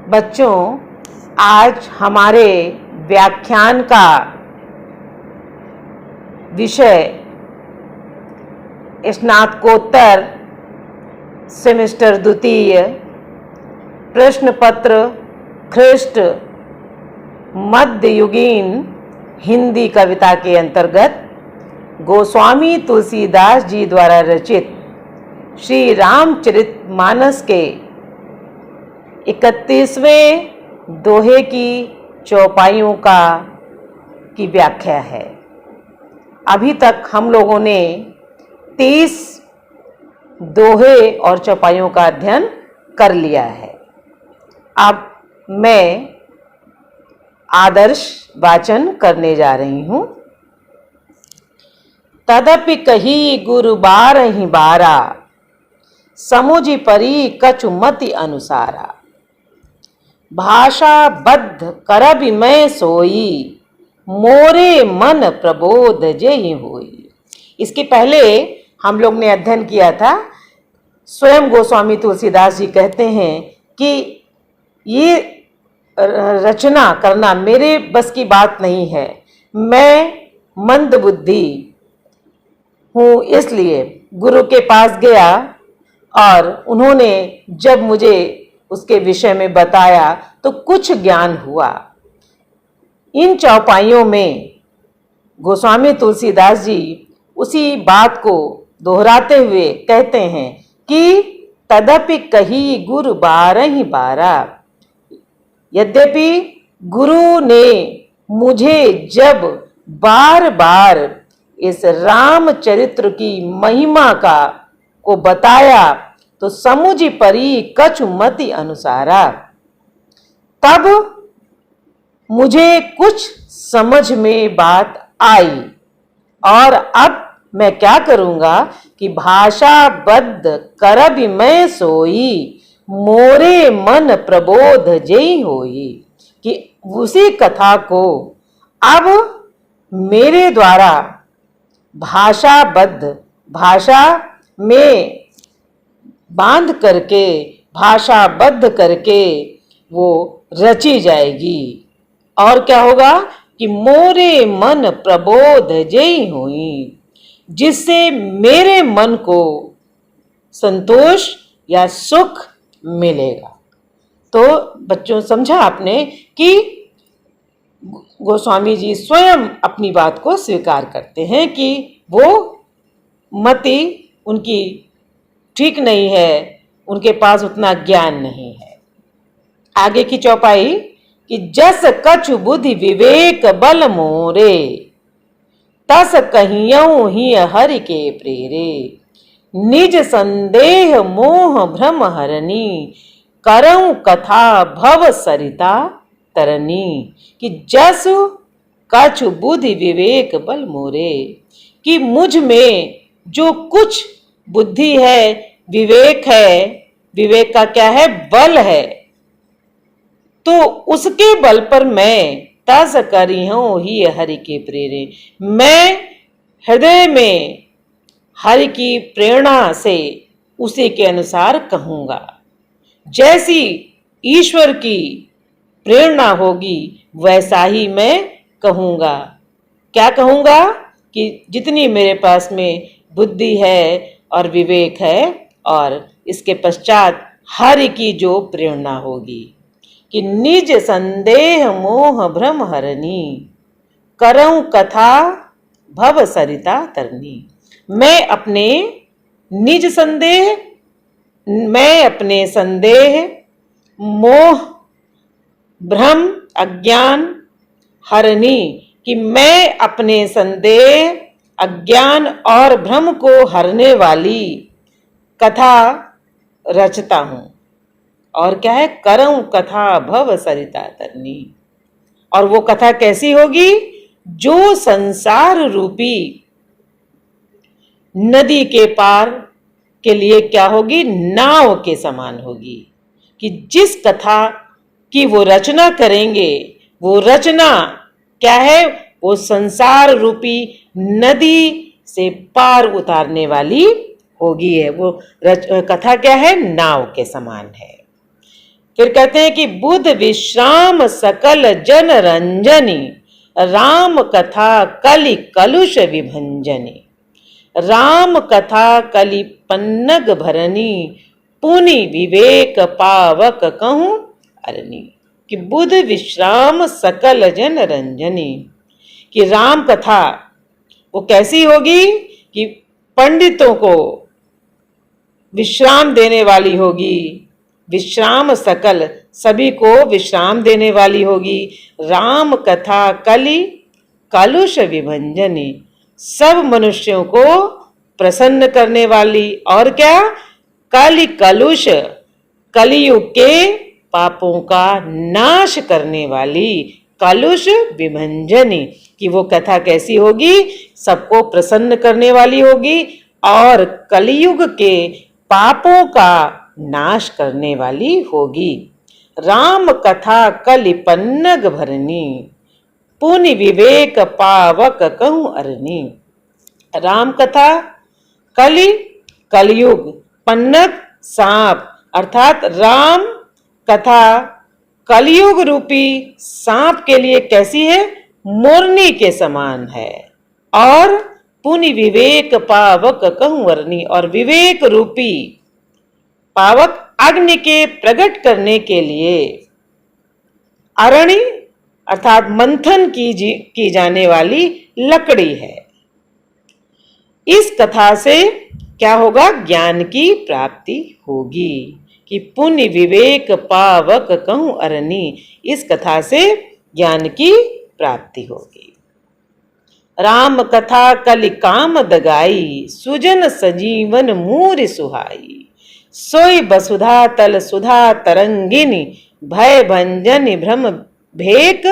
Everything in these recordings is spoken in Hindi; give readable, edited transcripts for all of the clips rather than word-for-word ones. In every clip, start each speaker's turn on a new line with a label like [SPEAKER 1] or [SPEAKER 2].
[SPEAKER 1] बच्चों, आज हमारे व्याख्यान का विषय स्नातकोत्तर सेमेस्टर द्वितीय प्रश्न पत्र ख्रिस्ट मध्ययुगीन हिंदी कविता के अंतर्गत गोस्वामी तुलसीदास जी द्वारा रचित श्री रामचरितमानस के 31वें दोहे की चौपाइयों की व्याख्या है। अभी तक हम लोगों ने 30 दोहे और चौपाइयों का अध्ययन कर लिया है। अब मैं आदर्श वाचन करने जा रही हूँ। तदपि कही गुरु बारहि बारा, समुझि परी कछु मति अनुसारा। भाषा बद्ध करबि मैं सोई, मोरे मन प्रबोध जेहि होई। इसके पहले हम लोग ने अध्ययन किया था। स्वयं गोस्वामी तुलसीदास जी कहते हैं कि ये रचना करना मेरे बस की बात नहीं है, मैं मंद बुद्धि हूँ। इसलिए गुरु के पास गया और उन्होंने जब मुझे उसके विषय में बताया तो कुछ ज्ञान हुआ। इन चौपाइयों में गोस्वामी तुलसीदास जी उसी बात को दोहराते हुए कहते हैं कि तदपि कही गुरु बारहि बारा। यद्यपि गुरु ने मुझे जब बार बार इस रामचरित्र की महिमा को बताया तो समुझि परी कछु मति अनुसारा, तब मुझे कुछ समझ में बात आई। और अब मैं क्या करूंगा कि भाषा बद्ध करबि मैं सोई, मोरे मन प्रबोध जेहि होई। कि उसी कथा को अब मेरे द्वारा भाषाबद्ध, भाषा में बांध करके, भाषाबद्ध करके वो रची जाएगी। और क्या होगा कि मोरे मन प्रबोध जेहि होई, जिससे मेरे मन को संतोष या सुख मिलेगा। तो बच्चों, समझा आपने कि गोस्वामी जी स्वयं अपनी बात को स्वीकार करते हैं कि वो मति उनकी ठीक नहीं है, उनके पास उतना ज्ञान नहीं है। आगे की चौपाई कि जस कछु बुद्धि विवेक बल मोरे, तस कहियौ ही हरि के प्रेरे। निज संदेह मोह भ्रम हरनी, करऊं कथा भव सरिता तरनी। कि जस कछु बुद्धि विवेक बल मोरे, कि मुझ में जो कुछ बुद्धि है, विवेक है, विवेक का क्या है, बल है, तो उसके बल पर मैं तस करिहूं ही हरि के प्रेरे, मैं हृदय में हरि की प्रेरणा से उसी के अनुसार कहूंगा। जैसी ईश्वर की प्रेरणा होगी वैसा ही मैं कहूंगा। क्या कहूंगा कि जितनी मेरे पास में बुद्धि है और विवेक है, और इसके पश्चात हरि की जो प्रेरणा होगी। कि निज संदेह मोह भ्रम हरनी, करऊं कथा भव सरिता तरनी। मैं अपने निज संदेह, मैं अपने संदेह, मोह, भ्रम, अज्ञान, हरनी, कि मैं अपने संदेह, अज्ञान और भ्रम को हरने वाली कथा रचता हूं। और क्या है, करऊं कथा भव सरिता तरनी। और वो कथा कैसी होगी, जो संसार रूपी नदी के पार के लिए क्या होगी, नाव के समान होगी। कि जिस कथा की वो रचना करेंगे, वो रचना क्या है, वो संसार रूपी नदी से पार उतारने वाली होगी है। वो कथा क्या है, नाव के समान है। फिर कहते हैं कि बुध विश्राम सकल जन रंजनी, राम कथा कलि कलुष विभंजनी। राम कथा कलि पन्नग भरनी, पुनि विवेक पावक कहूं अरनी। कि बुध विश्राम सकल जन रंजनी, कि राम कथा वो कैसी होगी कि पंडितों को विश्राम देने वाली होगी, विश्राम सकल सभी को विश्राम देने वाली होगी। राम कथा कलि कलुष विभंजनी, सब मनुष्यों को प्रसन्न करने वाली, और क्या, कलि कलुष कलियुग के पापों का नाश करने वाली, कलुष विभंजनी। कि वो कथा कैसी होगी, सबको प्रसन्न करने वाली होगी और कलियुग के पापों का नाश करने वाली होगी। राम कथा कलि पन्नग भरनी, पुनि विवेक पावक कहूं अरनी। राम कथा कलि कलयुग, पन्नग सांप, अर्थात राम कथा कलयुग रूपी सांप के लिए कैसी है, मोरनी के समान है। और पुनि विवेक पावक कहूं अरनी, और विवेक रूपी पावक अग्नि के प्रकट करने के लिए अरणी अर्थात मंथन की जाने वाली लकड़ी है। इस कथा से क्या होगा, ज्ञान की प्राप्ति होगी। कि पुण्य विवेक पावक कहूं अरनी, इस कथा से ज्ञान की प्राप्ति होगी। राम कथा कलि काम दगाई, सुजन सजीवन मूर सुहाई। सोई बसुधा तल सुधा तरंगिनी, भय भंजन भ्रम भेक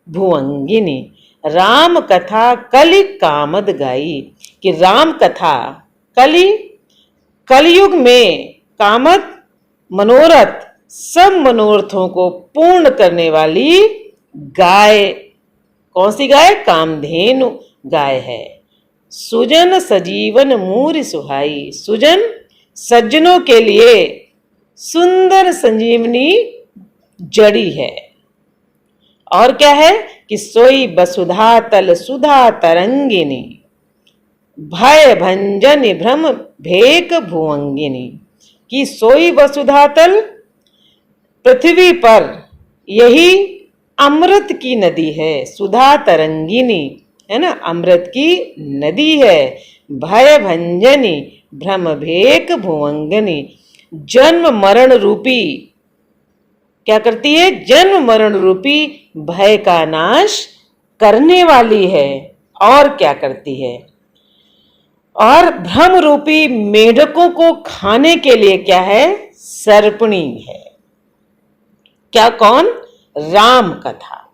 [SPEAKER 1] भुवंगिनी। राम कथा कलि कामद गाई, कि राम कथा कलयुग में कामद मनोरथ, सब मनोरथों को पूर्ण करने वाली गाय, कौन सी गाय, कामधेनु गाय है। सुजन सजीवन मूर सुहाई, सुजन सज्जनों के लिए सुंदर संजीवनी जड़ी है। और क्या है कि सोई बसुधा तल सुधा तरंगिनी, भय भंजन भ्रम भेक भुवंगिनी। कि सोई वसुधा तल, पृथ्वी पर यही अमृत की नदी है, सुधा तरंगिनी है ना, अमृत की नदी है। भय भंजनी भ्रम भेक भुवंगनी, जन्म मरण रूपी, क्या करती है, जन्म मरण रूपी भय का नाश करने वाली है। और क्या करती है, और भ्रम रूपी मेढकों को खाने के लिए क्या है, सर्पणी है। क्या, कौन, राम कथा।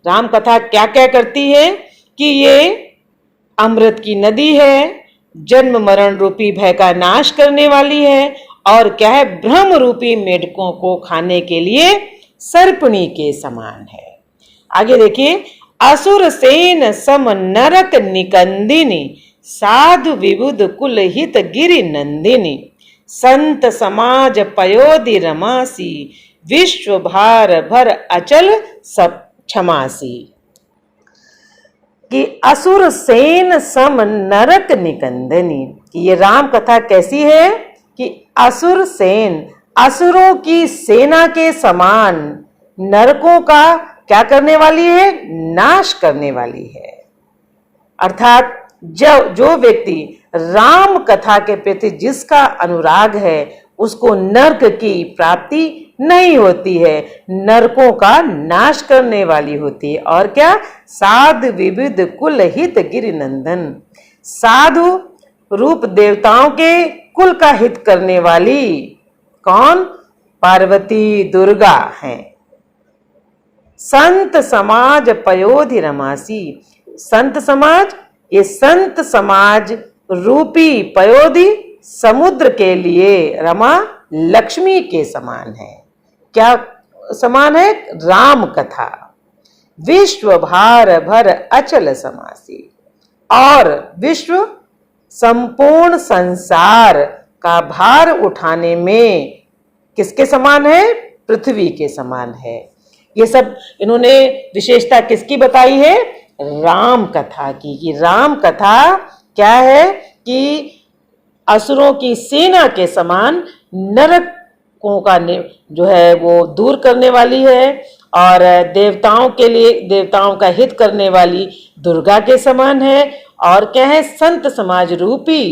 [SPEAKER 1] राम कथा क्या क्या करती है कि ये अमृत की नदी है, जन्म मरण रूपी भय का नाश करने वाली है, और क्या है, भ्रम रूपी मेढकों को खाने के लिए सर्पणी के समान है। आगे देखिए, असुर सेन सम नरक निकंदिनी, साधु विबुध कुल हित गिरि नंदिनी। संत समाज पयोधि रमासी, विश्व भार भर अचल सब क्षमासी। कि असुर सेन सम नरक निकंदनी, कि ये राम कथा कैसी है कि असुर सेन, असुरों की सेना के समान नरकों का क्या करने वाली है, नाश करने वाली है। अर्थात जो व्यक्ति राम कथा के प्रति जिसका अनुराग है, उसको नरक की प्राप्ति नहीं होती है, नरकों का नाश करने वाली होती है। और क्या, साधु विविध कुल हित गिरि नंदन, साधु रूप देवताओं के कुल का हित करने वाली कौन, पार्वती दुर्गा हैं। संत समाज पयोधि रमासी, संत समाज, ये संत समाज रूपी पयोधि समुद्र के लिए रमा लक्ष्मी के समान है। क्या समान है, राम कथा। विश्व भार भर अचल समासी, और विश्व संपूर्ण संसार का भार उठाने में किसके समान है, पृथ्वी के समान है। ये सब इन्होंने विशेषता किसकी बताई है? राम कथा की। कि राम कथा क्या है कि असुरों की सेना के समान नरकों का जो है वो दूर करने वाली है, और देवताओं के लिए देवताओं का हित करने वाली दुर्गा के समान है। और क्या है? संत समाज रूपी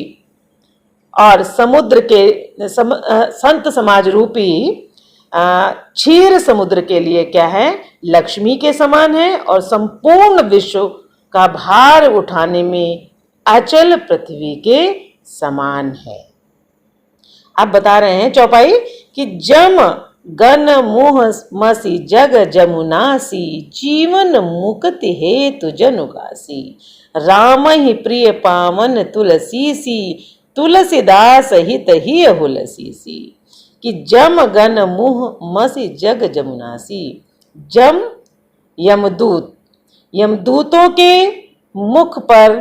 [SPEAKER 1] और समुद्र के संत समाज रूपी क्षीर समुद्र के लिए क्या है? लक्ष्मी के समान है। और संपूर्ण विश्व का भार उठाने में अचल पृथ्वी के समान है। अब बता रहे हैं चौपाई कि जम गन मोह मसी जग जमुनासी जीवन मुक्ति हेतु जनुगासी राम ही प्रिय पावन तुलसीसी तुलसीदास हित ही हुलसीसी। कि जम गन मुह मसी जग जमुनासी। जम यमदूत, यमदूतों के मुख पर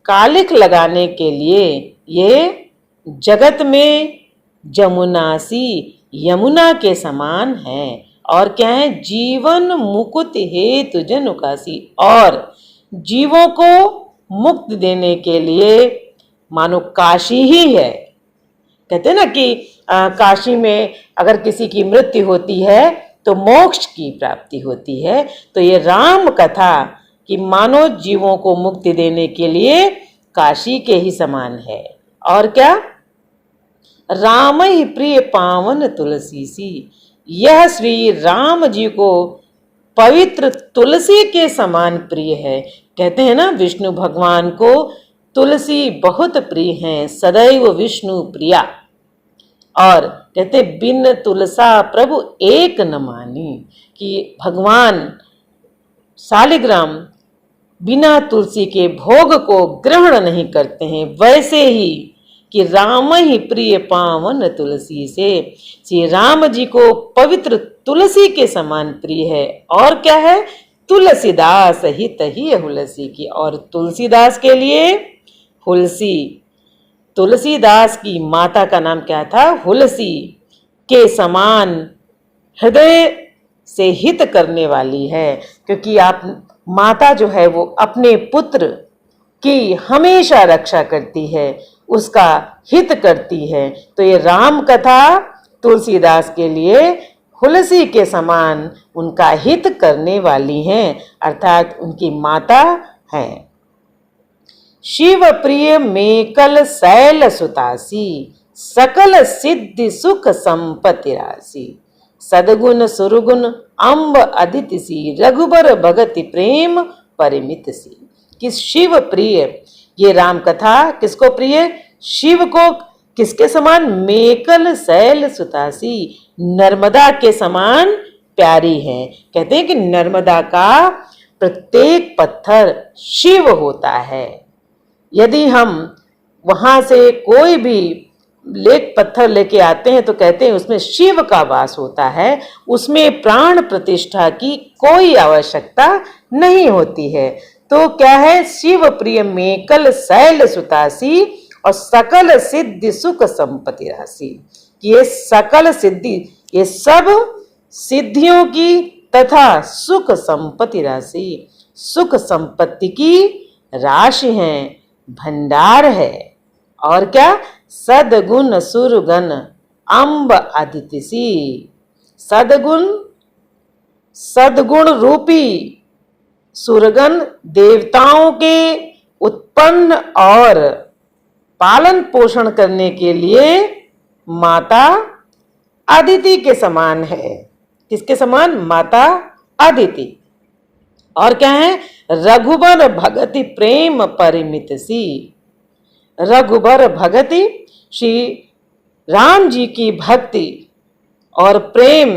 [SPEAKER 1] कालिख लगाने के लिए ये जगत में जमुनासी यमुना के समान है। और क्या है? जीवन मुकुति हेतु जनुकासी, और जीवों को मुक्त देने के लिए मानो काशी ही है। कहते हैं ना कि काशी में अगर किसी की मृत्यु होती है तो मोक्ष की प्राप्ति होती है। तो ये राम कथा कि मानो जीवों को मुक्ति देने के लिए काशी के ही समान है। और क्या? राम ही प्रिय पावन तुलसीसी। यह श्री राम जी को पवित्र तुलसी के समान प्रिय है। कहते हैं ना विष्णु भगवान को तुलसी बहुत प्रिय है, सदैव विष्णु प्रिया। और कहते बिन तुलसा प्रभु एक न मानी। कि भगवान शालिग्राम बिना तुलसी के भोग को ग्रहण नहीं करते हैं। वैसे ही कि राम ही प्रिय पावन तुलसी से, श्री राम जी को पवित्र तुलसी के समान प्रिय है। और क्या है? तुलसीदास हित ही हुलसी की। और तुलसीदास के लिए हुलसी, तुलसीदास की माता का नाम क्या था? हुलसी के समान हृदय से हित करने वाली है। क्योंकि आप माता जो है वो अपने पुत्र की हमेशा रक्षा करती है, उसका हित करती है। तो ये राम कथा तुलसीदास के लिए हुलसी के समान उनका हित करने वाली हैं, अर्थात उनकी माता हैं। शिव प्रिय मेकल शैल सुतासी सकल सिद्धि सुख संपत्ति राशि सदगुण सुरगुण अम्ब अदिति सी रघुबर भगति प्रेम परिमित सी। कि शिव प्रिय, ये राम कथा किसको प्रिय? शिव को। किसके समान? मेकल शैल सुतासी, नर्मदा के समान प्यारी है। कहते हैं कि नर्मदा का प्रत्येक पत्थर शिव होता है। यदि हम वहां से कोई भी पत्थर लेके आते हैं तो कहते हैं उसमें शिव का वास होता है, उसमें प्राण प्रतिष्ठा की कोई आवश्यकता नहीं होती है। तो क्या है? शिव प्रिय मेकल शैल सुतासी और सकल सिद्धि सुख संपत्ति राशि। ये सकल सिद्धि, ये सब सिद्धियों की तथा सुख संपत्ति राशि, सुख संपत्ति की राशि है, भंडार है। और क्या? सदगुण सुरगुण अम्ब अदिति सी। सदगुण, सदगुण रूपी सुरगण देवताओं के उत्पन्न और पालन पोषण करने के लिए माता अदिति के समान है। किसके समान? माता अदिति। और क्या है? रघुबर भगति प्रेम परिमित सी। रघुबर भगति, श्री राम जी की भक्ति और प्रेम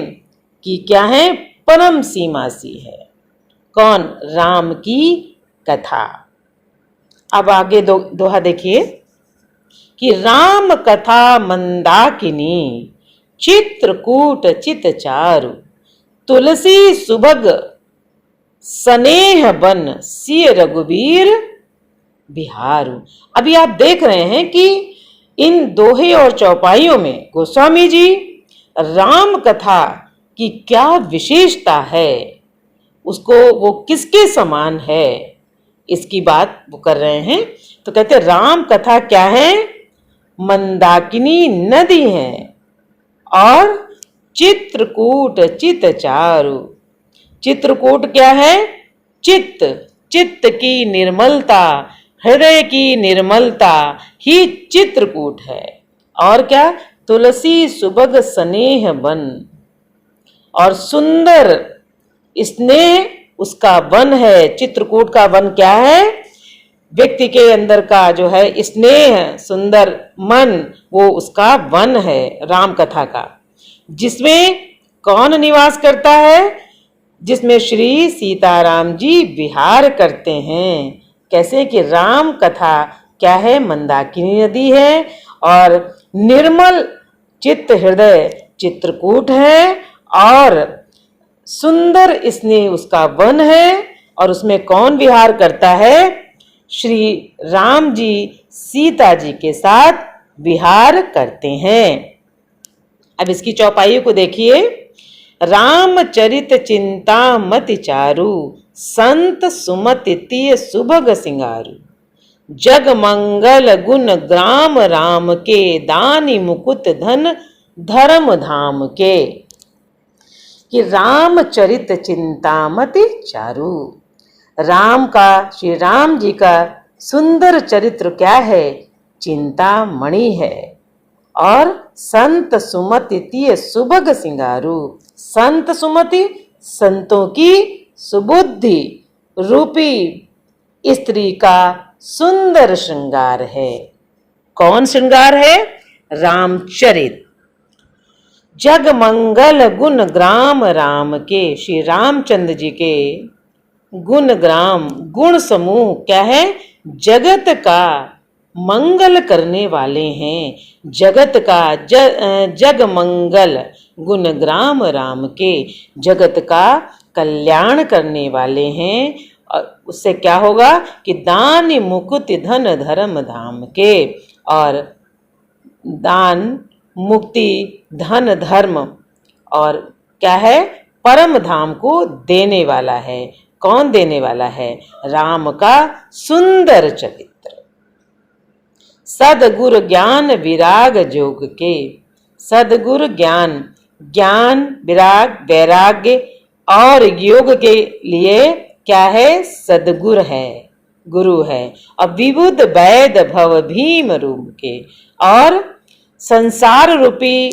[SPEAKER 1] की क्या है? परम सीमा सी है। कौन? राम की कथा। अब आगे दोहा देखिए कि राम कथा मंदाकिनी चित्रकूट चित चारु तुलसी सुभग स्नेह बन सिय रघुबीर बिहारू। अभी आप देख रहे हैं कि इन दोहे और चौपाइयों में गोस्वामी जी राम कथा की क्या विशेषता है, उसको वो किसके समान है, इसकी बात वो कर रहे हैं। तो कहते हैं राम कथा क्या है, मंदाकिनी नदी है और चित्रकूट चित चारु। चित्रकूट क्या है, चित्त, चित्त की निर्मलता, हृदय की निर्मलता ही चित्रकूट है। और क्या, तुलसी सुबग स्नेह वन, और सुंदर स्नेह उसका वन है। चित्रकूट का वन क्या है, व्यक्ति के अंदर का जो है स्नेह सुंदर मन, वो उसका वन है राम कथा का, जिसमें कौन निवास करता है, जिसमें श्री सीताराम जी विहार करते हैं। कैसे कि राम कथा क्या है, मंदाकिनी नदी है और निर्मल चित्त हृदय चित्रकूट है और सुंदर स्नेह उसका वन है। और उसमें कौन विहार करता है, श्री राम जी सीता जी के साथ विहार करते हैं। अब इसकी चौपाई को देखिए। रामचरित चिंता मति चारु, संत सुमति तिय सुभग सिंगारु। जग मंगल गुण ग्राम राम के, दानी मुकुट धन धर्म धाम के। कि रामचरित चिंतामति चारु, राम का, श्री राम जी का सुंदर चरित्र क्या है, चिंतामणि है। और संत सुमति तिय सुभग सिंगारु, संत सुमति संतों की सुबुद्धि रूपी स्त्री का सुंदर श्रृंगार है। कौन श्रृंगार है, रामचरित। जग मंगल गुण ग्राम राम के, श्री रामचंद्र जी के गुण ग्राम, गुण समूह क्या है, जगत का मंगल करने वाले हैं। जगत का जग मंगल गुण ग्राम राम के, जगत का कल्याण करने वाले हैं। और उससे क्या होगा कि दान मुकुट धन धर्म धाम के, और दान मुक्ति धन धर्म और क्या है, परम धाम को देने वाला है। कौन देने वाला है, राम का सुंदर चरित्र। सदगुरु ज्ञान विराग जोग के, सदगुरु ज्ञान, ज्ञान विराग वैराग्य और योग के लिए क्या है, सदगुरु है, गुरु है। और विबुध वैद भव भीम रूप के, और संसार रूपी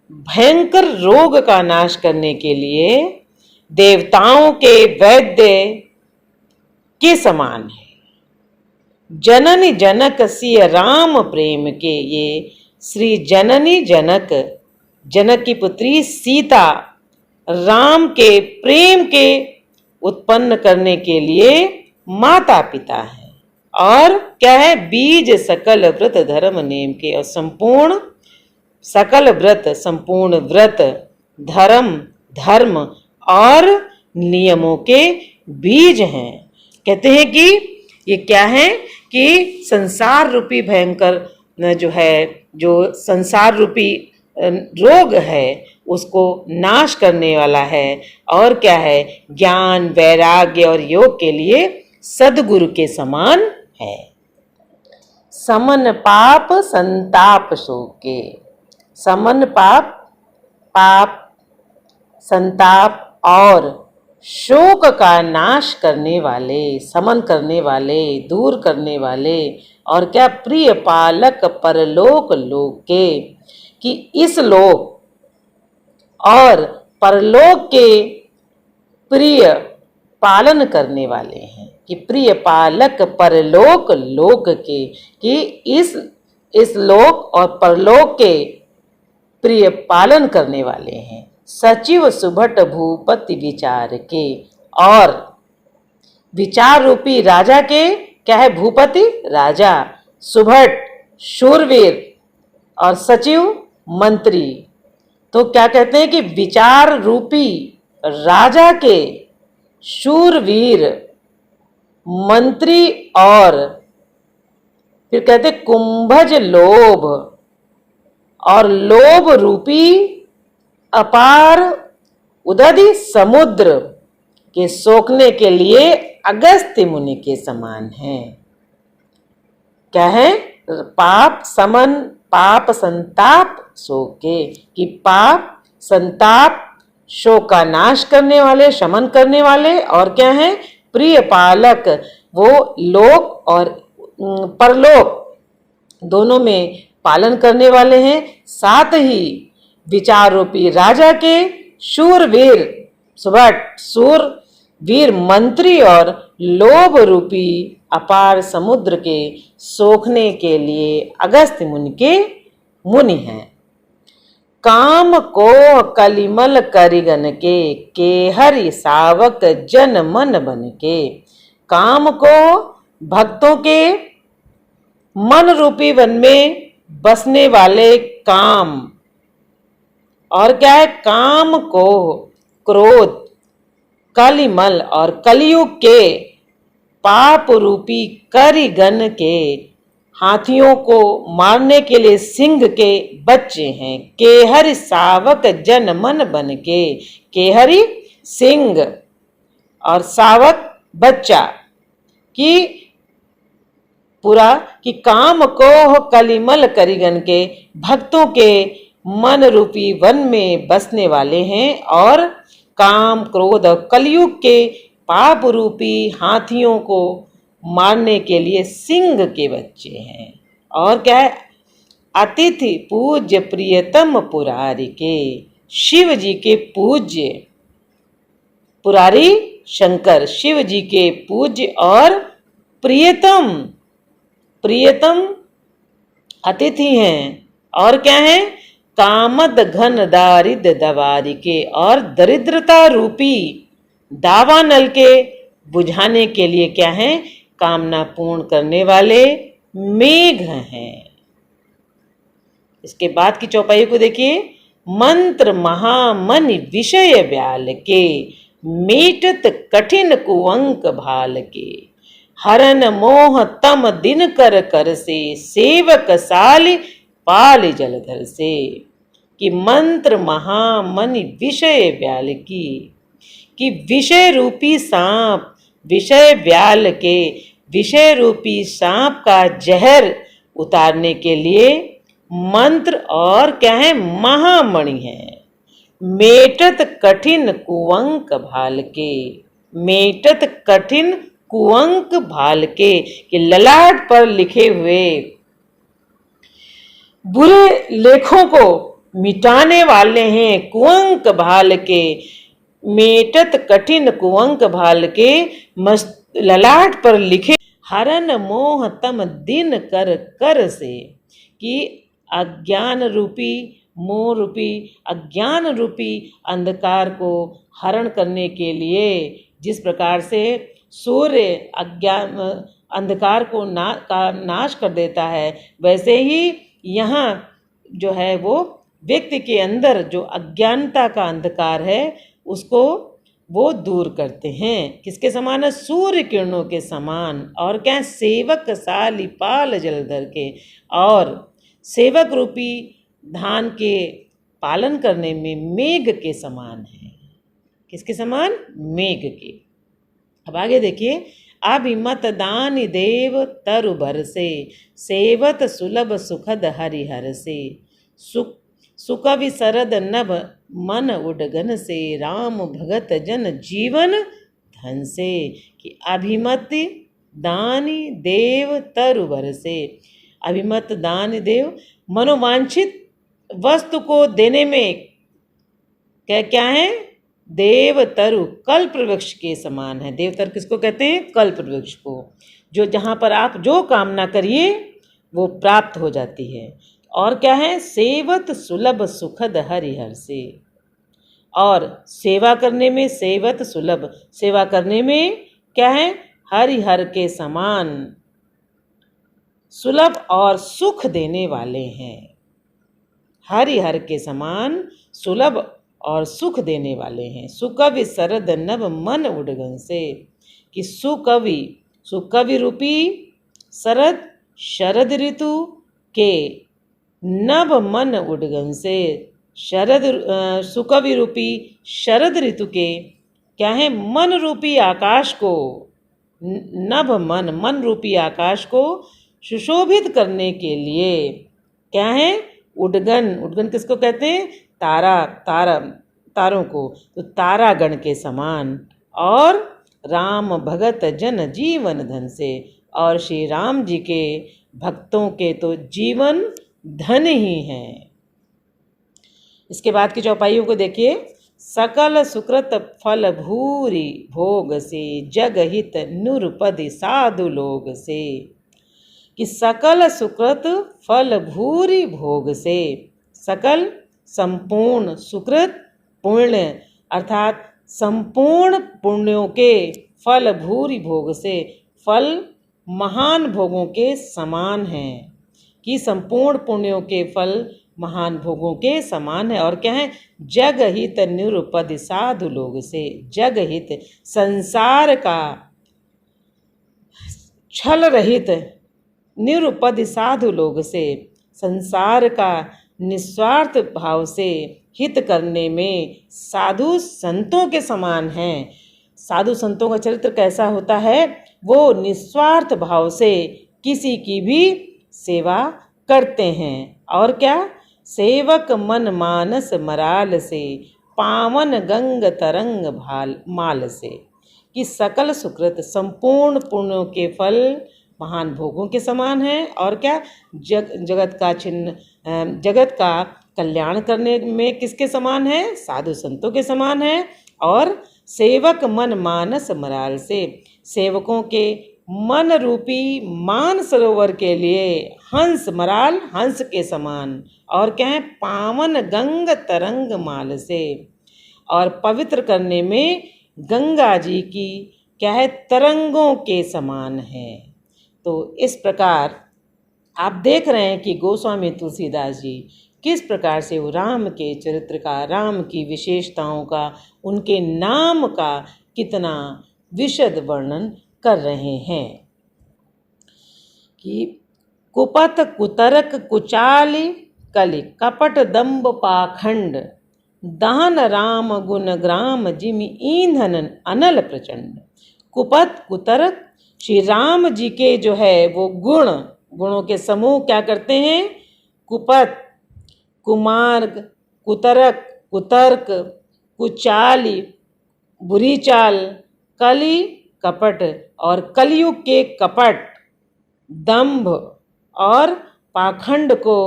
[SPEAKER 1] भयंकर रोग का नाश करने के लिए देवताओं के वैद्य के समान है। जननी जनक सिय राम प्रेम के, ये श्री जननी जनक, जनक की पुत्री सीता राम के प्रेम के उत्पन्न करने के लिए माता पिता है। और क्या है, बीज सकल व्रत धर्म नेम के, और संपूर्ण सकल व्रत, संपूर्ण व्रत धर्म धर्म और नियमों के बीज हैं। कहते हैं कि ये क्या है, कि संसार रूपी भयंकर जो है, जो संसार रूपी रोग है उसको नाश करने वाला है। और क्या है, ज्ञान वैराग्य और योग के लिए सदगुरु के समान है। समन पाप संताप शोक के, समन पाप, पाप संताप और शोक का नाश करने वाले, समन करने वाले, दूर करने वाले। और क्या, प्रिय पालक परलोक लोक के, कि इस लोक और परलोक के प्रिय पालन करने वाले हैं। कि प्रिय पालक परलोक लोक के, कि इस लोक और परलोक के प्रिय पालन करने वाले हैं। सचिव सुभट भूपति विचार के, और विचार रूपी राजा के क्या है, भूपति राजा, सुभट शूरवीर और सचिव मंत्री। तो क्या कहते हैं कि विचार रूपी राजा के, शूरवीर मंत्री, और फिर कहते कुंभज लोभ, और लोभ रूपी अपार उदधि समुद्र के सोखने के लिए अगस्त्य मुनि के समान है। क्या है? पाप समन पाप संताप शोके, कि पाप संताप शोक का नाश करने वाले, शमन करने वाले, और क्या है? प्रिय पालक, वो लोक और परलोक दोनों में पालन करने वाले हैं। साथ ही विचार रूपी राजा के शूरवीर सुभट सूर वीर मंत्री और लोभ रूपी अपार समुद्र के सोखने के लिए अगस्त्य मुनि के मुनि हैं। काम को कलिमल करिगन के हरि सावक जन मन बन के, काम को भक्तों के मन रूपी वन में बसने वाले काम, और क्या है? काम को क्रोध कलिमल और कलयुग के पाप रूपी करिगन के हाथियों को मारने के लिए सिंह के बच्चे हैं। केहरि सावक जन मन बन के, केहरि सिंह और सावक बच्चा, कि पूरा कि काम को कलिमल करिगन के भक्तों के मन रूपी वन में बसने वाले हैं, और काम क्रोध और कलयुग के पाप रूपी हाथियों को मारने के लिए सिंह के बच्चे हैं। और क्या है? अतिथि पूज्य प्रियतम पुरारी के, शिव जी के पूज्य पुरारी शंकर शिव जी के पूज्य और प्रियतम प्रियतम अतिथि हैं। और क्या है? कामद घन दारिद्र दवारी के, और दरिद्रता रूपी दावानल के बुझाने के लिए क्या है? कामना पूर्ण करने वाले मेघ हैं। इसके बाद की चौपाई को देखिए। मंत्र महामनि विषय व्याल के, मेटत कठिन कुअंक भाल के, हरन मोह तम दिन कर कर से, सेवक साल पाल जलधर से, कि मंत्र महामनि विषय व्याल की, कि विषय रूपी सांप, विषय व्याल के विषय रूपी सांप का जहर उतारने के लिए मंत्र और क्या है? महामणि है। मेटत कठिन कुअंक भाल के, मेटत कठिन कुअंक भाल के, कि ललाट पर लिखे हुए बुरे लेखों को मिटाने वाले हैं। कुअंक भाल के, मेटत कठिन कुअंक भाल के, ललाट पर लिखे, हरन मोह तम दिन कर कर से, कि अज्ञान रूपी मोह रूपी अज्ञान रूपी अंधकार को हरण करने के लिए जिस प्रकार से सूर्य अज्ञान अंधकार को नाश कर देता है, वैसे ही यहाँ जो है वो व्यक्ति के अंदर जो अज्ञानता का अंधकार है उसको वो दूर करते हैं। किसके समान है? सूर्य किरणों के समान। और क्या? सेवक सालिपाल जलधर के, और सेवक रूपी धान के पालन करने में मेघ के समान है। किसके समान? मेघ के। अब आगे देखिए। अभिमत दान देव तरु भर से, सेवत सुलभ सुखद हरिहर से, सुकवि सरद नभ मन उडगन से, राम भगत जन जीवन धन से, कि अभिमत दानी देव तरु भर से, अभिमत दान देव मनोवांछित वस्तु को देने में क्या क्या है? देव तरु कल्प वृक्ष के समान है। देव तरु किसको कहते हैं? कल्प वृक्ष को, जो जहाँ पर आप जो कामना करिए वो प्राप्त हो जाती है। और क्या है? सेवत सुलभ सुखद हरिहर से, और सेवा करने में सेवत सुलभ, सेवा करने में क्या है? हरिहर के समान सुलभ और सुख देने वाले हैं। हरिहर के समान सुलभ और सुख देने वाले हैं। सुकवि शरद नभ मन उडगन से, कि सुकवि रूपी शरद ऋतु के नभ मन उडगन से, सुकवि रूपी शरद ऋतु के क्या है, मन रूपी आकाश को, नभ मन रूपी आकाश को सुशोभित करने के लिए क्या है, उद्गन किसको कहते हैं, तारों को, तो तारागण के समान, और राम भगत जन जीवन धन से, और श्री राम जी के भक्तों के तो जीवन धन ही हैं। इसके बाद की चौपाइयों को देखिए। सकल सुकृत फल भूरि भोग से, जग हित नुरपदि साधु लोग से, कि सकल सुकृत फल भूरि भोग से, सकल संपूर्ण, सुकृत पुण्य अर्थात संपूर्ण पुण्यों के, फल भूरि भोग से, फल महान भोगों के समान हैं, कि संपूर्ण पुण्यों के फल महान भोगों के समान है। और क्या है, जग हित निरुपद साधु लोग से, जग हित संसार का छल रहित, निरुपद साधु लोग से, संसार का निस्वार्थ भाव से हित करने में साधु संतों के समान हैं। साधु संतों का चरित्र कैसा होता है, वो निस्वार्थ भाव से किसी की भी सेवा करते हैं। और क्या, सेवक मन मानस मराल से, पावन गंग तरंग माल से, कि सकल सुकृत संपूर्ण पुण्यों के फल महान भोगों के समान है। और क्या, जगत का कल्याण करने में किसके समान है, साधु संतों के समान है। और सेवक मन मानस मराल से, सेवकों के मन रूपी मान सरोवर के लिए हंस, मराल हंस के समान। और क्या है, पावन गंग तरंग माल से, और पवित्र करने में गंगा जी की क्या है, तरंगों के समान है। तो इस प्रकार आप देख रहे हैं कि गोस्वामी तुलसीदास जी किस प्रकार से वो राम के चरित्र का, राम की विशेषताओं का, उनके नाम का कितना विशद वर्णन कर रहे हैं। कि कुपत कुतरक कुचाली कलि कपट दंभ पाखंड, दहन राम गुण ग्राम जिमि ईंधन अनल प्रचंड। कुपत कुतरक, श्री राम जी के जो है वो गुणों के समूह क्या करते हैं, कुपत, कुमार्ग, कुतरक, कुतर्क, कुचाली बुरी चाल, कली कपट और कलयुग के कपट, दंभ और पाखंड को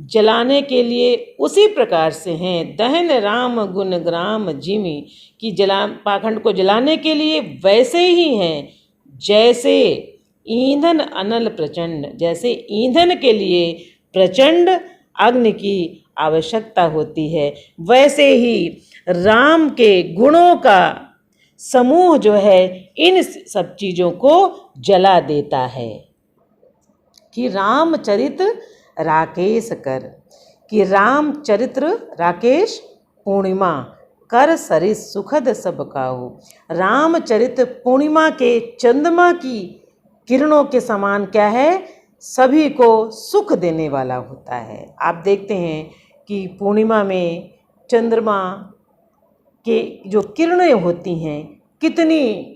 [SPEAKER 1] जलाने के लिए उसी प्रकार से हैं। दहन राम गुण ग्राम जिमि, कि पाखंड को जलाने के लिए वैसे ही हैं जैसे ईंधन अनल प्रचंड, जैसे ईंधन के लिए प्रचंड अग्नि की आवश्यकता होती है, वैसे ही राम के गुणों का समूह जो है इन सब चीज़ों को जला देता है। कि रामचरित राकेश कर, कि रामचरित्र राकेश पूर्णिमा कर सरिस सुखद सब काहू। रामचरित पूर्णिमा के चंद्रमा की किरणों के समान क्या है, सभी को सुख देने वाला होता है। आप देखते हैं कि पूर्णिमा में चंद्रमा के जो किरणें होती हैं कितनी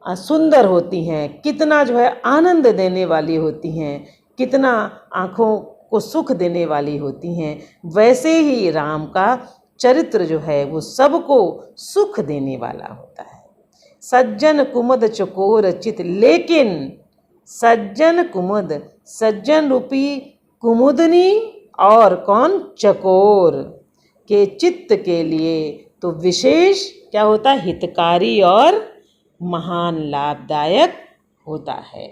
[SPEAKER 1] सुंदर होती हैं, कितना जो है आनंद देने वाली होती हैं, कितना आँखों को सुख देने वाली होती हैं। वैसे ही राम का चरित्र जो है वो सबको सुख देने वाला होता है। सज्जन कुमुद चकोर चित, लेकिन सज्जन कुमुद, सज्जन रूपी कुमुदनी और कौन, चकोर के चित्त के लिए तो विशेष क्या होता है, हितकारी और महान लाभदायक होता है।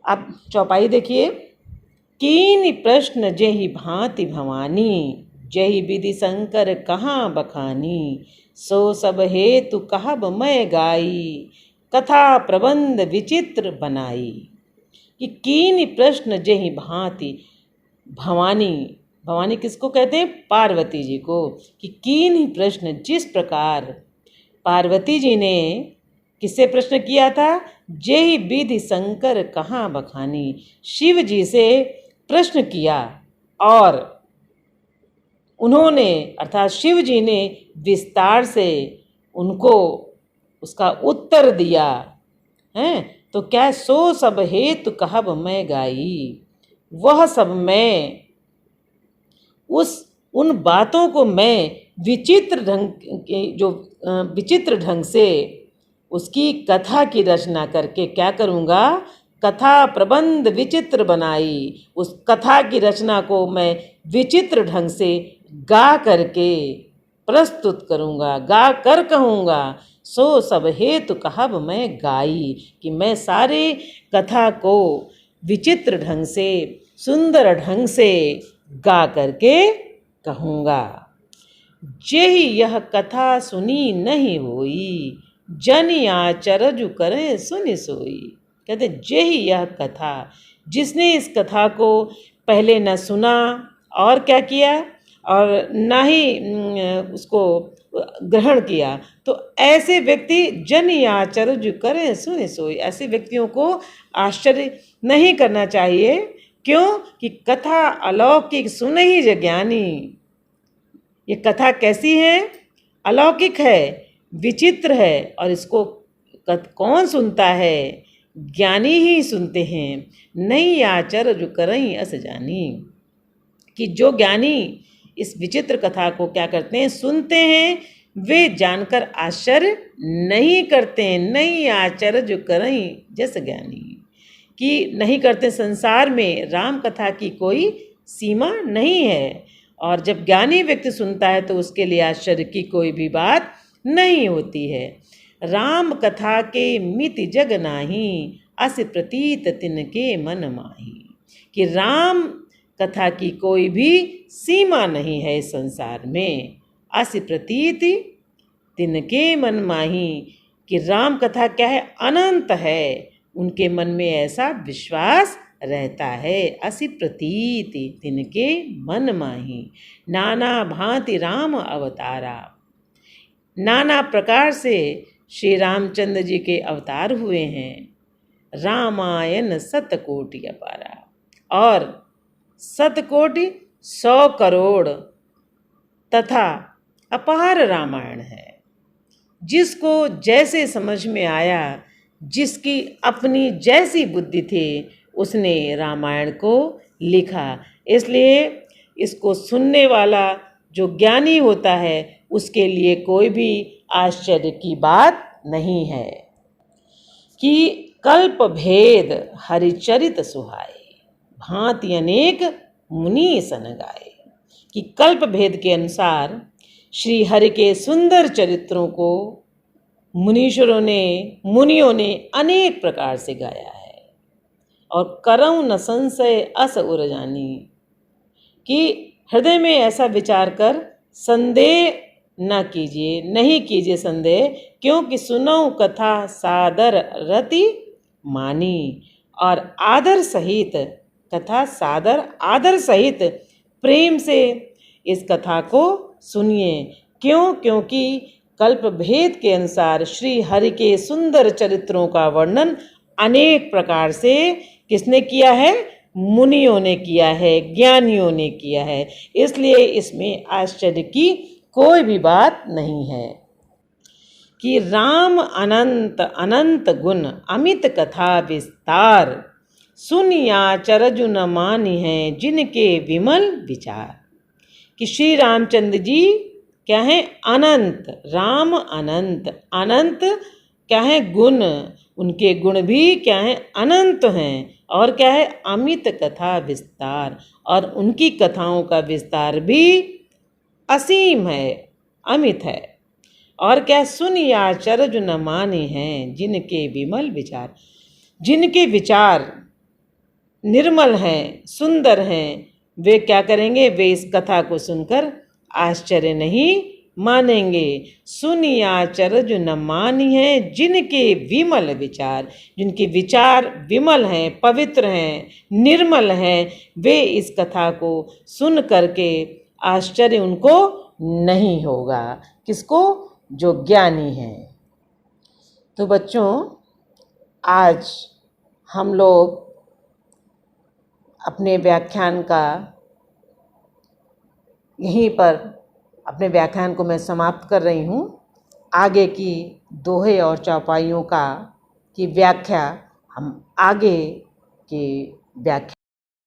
[SPEAKER 1] अब चौपाई देखिए। कीन प्रश्न जेहि भांति भवानी, जहि विधि शंकर कहाँ बखानी, सो सब हेतु कहब मैं गाई, कथा प्रबंध विचित्र बनाई। कि कीन प्रश्न जेहि भांति भवानी, भवानी किसको कहते हैं, पार्वती जी को। कि कीन प्रश्न, जिस प्रकार पार्वती जी ने किससे प्रश्न किया था, जेहि विधि शंकर कहाँ बखानी, शिव जी से प्रश्न किया और उन्होंने अर्थात शिव जी ने विस्तार से उनको उसका उत्तर दिया है। तो क्या सो सब हेतु कहब मैं गाई, वह सब मैं उन बातों को मैं विचित्र ढंग के जो विचित्र ढंग से उसकी कथा की रचना करके क्या करूँगा, कथा प्रबंध विचित्र बनाई, उस कथा की रचना को मैं विचित्र ढंग से गा करके प्रस्तुत करूँगा, गा कर कहूँगा सो सब हेतु कहब मैं गाई, कि मैं सारे कथा को विचित्र ढंग से सुंदर ढंग से गा करके कहूँगा। जेहि यह कथा सुनी नहीं होई, जन आचरजु करें सुनि सोई। कहते जेहि यह कथा, जिसने इस कथा को पहले न सुना और क्या किया और ना ही उसको ग्रहण किया, तो ऐसे व्यक्ति जन आचरजु करें सुनि सोई, ऐसे व्यक्तियों को आश्चर्य नहीं करना चाहिए। क्यों कि कथा अलौकिक सुन ही ज ज्ञानी। ये कथा कैसी है, अलौकिक है, विचित्र है, और इसको कौन सुनता है, ज्ञानी ही सुनते हैं। नहीं आचर जो करई अस जानी, कि जो ज्ञानी इस विचित्र कथा को क्या करते हैं, सुनते हैं, वे जानकर आश्चर्य नहीं करते। नहीं आचर जो करई जस ज्ञानी, कि नहीं करते। संसार में राम कथा की कोई सीमा नहीं है, और जब ज्ञानी व्यक्ति सुनता है तो उसके लिए आश्चर्य की कोई भी बात नहीं होती है। राम कथा के मिति जग नाही, अस प्रतीत तिनके मन माही, कि राम कथा की कोई भी सीमा नहीं है इस संसार में। अस प्रतीत तिनके मन माही, कि राम कथा क्या है, अनंत है, उनके मन में ऐसा विश्वास रहता है। असी प्रतीति तिनके मन माही, नाना भांति राम अवतारा, नाना प्रकार से श्री रामचंद्र जी के अवतार हुए हैं। रामायण शतकोटि अपारा, और शतकोटि 100 करोड़ तथा अपार रामायण है। जिसको जैसे समझ में आया, जिसकी अपनी जैसी बुद्धि थी, उसने रामायण को लिखा। इसलिए इसको सुनने वाला जो ज्ञानी होता है, उसके लिए कोई भी आश्चर्य की बात नहीं है। कि कल्प भेद हरिचरित सुहाए, भांति अनेक मुनि सन गाए। कि कल्प भेद के अनुसार श्री हरि के सुंदर चरित्रों को मुनियों ने अनेक प्रकार से गाया है। और करऊँ न संशय अस उर जानी, कि हृदय में ऐसा विचार कर संदेह न कीजिए, नहीं कीजिए संदेह, क्योंकि सुनौ कथा सादर रति मानी। और आदर सहित कथा, सादर आदर सहित प्रेम से इस कथा को सुनिए। क्यों? क्योंकि कल्प भेद के अनुसार श्री हरि के सुंदर चरित्रों का वर्णन अनेक प्रकार से किसने किया है? मुनियों ने किया है, ज्ञानियों ने किया है। इसलिए इसमें आश्चर्य की कोई भी बात नहीं है। कि राम अनंत अनंत गुण अमित कथा विस्तार, सुनिया चरजु न मानी है जिनके विमल विचार। कि श्री रामचंद्र जी क्या है? अनंत, राम अनंत, अनंत क्या है? गुण, उनके गुण भी क्या है? अनंत हैं। और क्या है? अमित कथा विस्तार, और उनकी कथाओं का विस्तार भी असीम है, अमित है। और क्या? सुनिया चरजु न माने हैं जिनके विमल विचार, जिनके विचार निर्मल हैं, सुंदर हैं, वे क्या करेंगे? वे इस कथा को सुनकर आश्चर्य नहीं मानेंगे। सुनिया चरजु न मानी है जिनके विमल विचार, जिनके विचार विमल हैं, पवित्र हैं, निर्मल हैं, वे इस कथा को सुन करके आश्चर्य उनको नहीं होगा। किसको? जो ज्ञानी हैं। तो बच्चों, आज हम लोग अपने व्याख्यान का यहीं पर अपने व्याख्यान को मैं समाप्त कर रही हूँ। आगे की दोहे और चौपाइयों की व्याख्या हम आगे के व्याख्यान